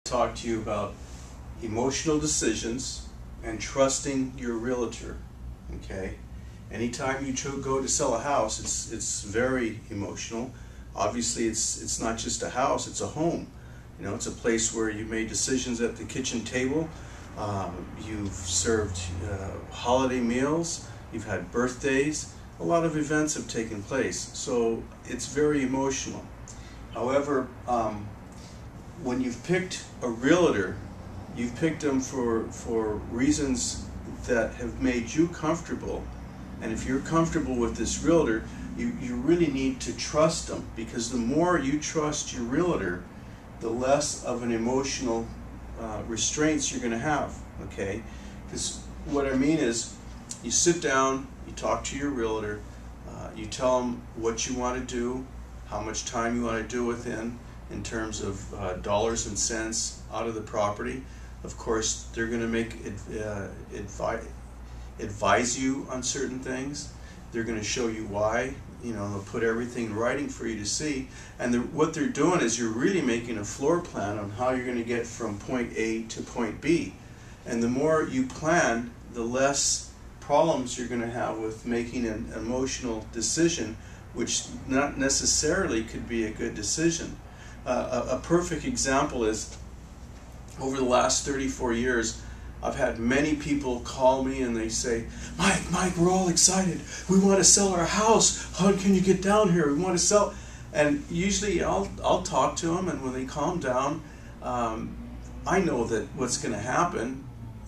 Talk to you about emotional decisions and trusting your realtor. Okay, anytime you go to sell a house, it's very emotional. Obviously, it's not just a house; it's a home. You know, it's a place where you made decisions at the kitchen table. You've served holiday meals. You've had birthdays. A lot of events have taken place, so it's very emotional. However, when you've picked a realtor, you've picked them for reasons that have made you comfortable. And if you're comfortable with this realtor, you really need to trust them, because the more you trust your realtor, the less of an emotional restraints you're going to have. Okay? Because what I mean is, you sit down, you talk to your realtor, you tell them what you want to do, how much time you want to do within, in terms of dollars and cents out of the property. Of course, they're going to make advise you on certain things. They're going to show you why. You know, they'll put everything in writing for you to see. And what they're doing is you're really making a floor plan on how you're going to get from point A to point B. And the more you plan, the less problems you're going to have with making an emotional decision, which not necessarily could be a good decision. A perfect example is, over the last 34 years, I've had many people call me and they say, Mike, we're all excited. We want to sell our house. How can you get down here? We want to sell. And usually I'll talk to them, and when they calm down, I know that what's going to happen.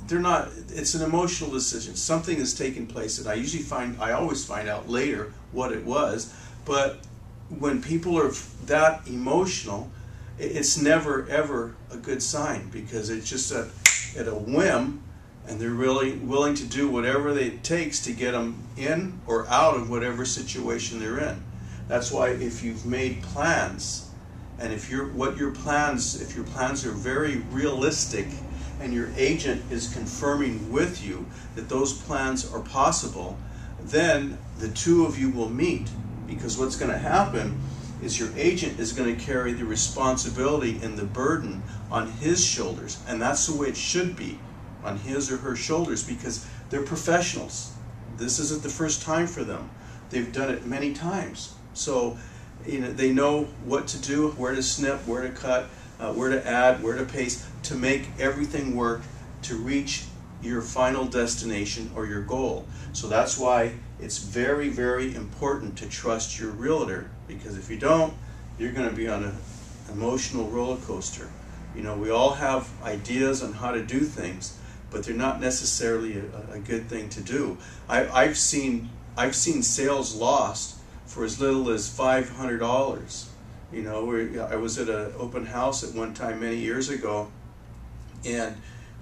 It's an emotional decision. Something has taken place, and I always find out later what it was. But when people are that emotional, it's never ever a good sign, because it's just at a whim, and they're really willing to do whatever it takes to get them in or out of whatever situation they're in. That's why if you've made plans, and if your plans are very realistic, and your agent is confirming with you that those plans are possible, then the two of you will meet. Because what's going to happen is your agent is going to carry the responsibility and the burden on his shoulders. And that's the way it should be, on his or her shoulders, because they're professionals. This isn't the first time for them. They've done it many times. So, you know, they know what to do, where to snip, where to cut, where to add, where to paste, to make everything work to reach your final destination or your goal. So that's why it's very, very important to trust your realtor, because if you don't, you're going to be on an emotional roller coaster. You know, we all have ideas on how to do things, but they're not necessarily a good thing to do. I've seen sales lost for as little as $500. You know, I was at an open house at one time many years ago, and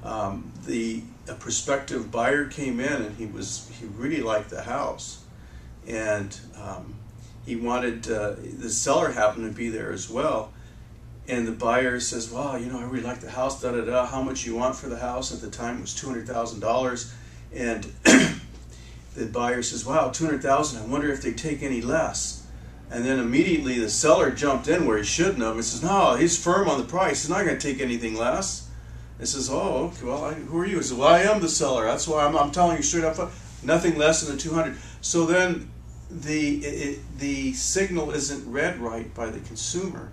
a prospective buyer came in, and he really liked the house, and he wanted the seller happened to be there as well, and the buyer says, "Well, you know, I really like the house. Da da da. How much you want for the house?" At the time, it was $200,000, and the buyer says, "Wow, $200,000. I wonder if they take any less." And then immediately the seller jumped in where he shouldn't have. He says, "No, he's firm on the price. He's not going to take anything less." He says, "Oh, okay, well, who are you?" He says, "Well, I am the seller. That's why I'm telling you straight up, nothing less than the 200. So then the signal isn't read right by the consumer.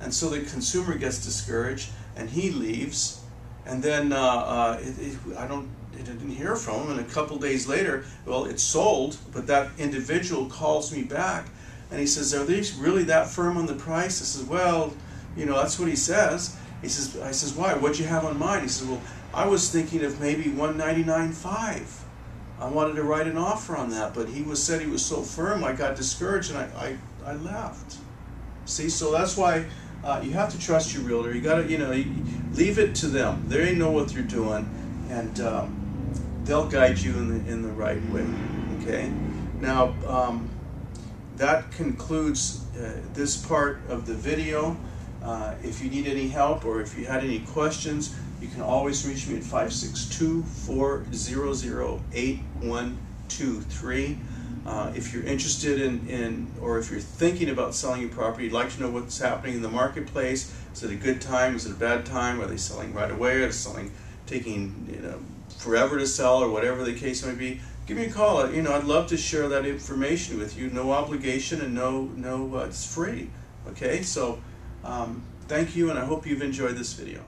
And so the consumer gets discouraged, and he leaves. And then I didn't hear from him. And a couple days later, well, it sold, but that individual calls me back, and he says, "Are they really that firm on the price?" I says, "Well, you know, that's what he says." I says, "Why? What'd you have on mind?" He says, "Well, I was thinking of maybe $199.5. I wanted to write an offer on that, but he said he was so firm, I got discouraged, and I left." See, so that's why you have to trust your realtor. You got to, you know, leave it to them. They know what they're doing, and they'll guide you in the right way. Okay. Now, that concludes this part of the video. If you need any help, or if you had any questions, you can always reach me at 562-400-8123. If you're interested in, or if you're thinking about selling your property, you'd like to know what's happening in the marketplace. Is it a good time? Is it a bad time? Are they selling right away? Are they selling, taking forever to sell, or whatever the case may be? Give me a call. I'd love to share that information with you. No obligation, and no, it's free. Okay, so thank you, and I hope you've enjoyed this video.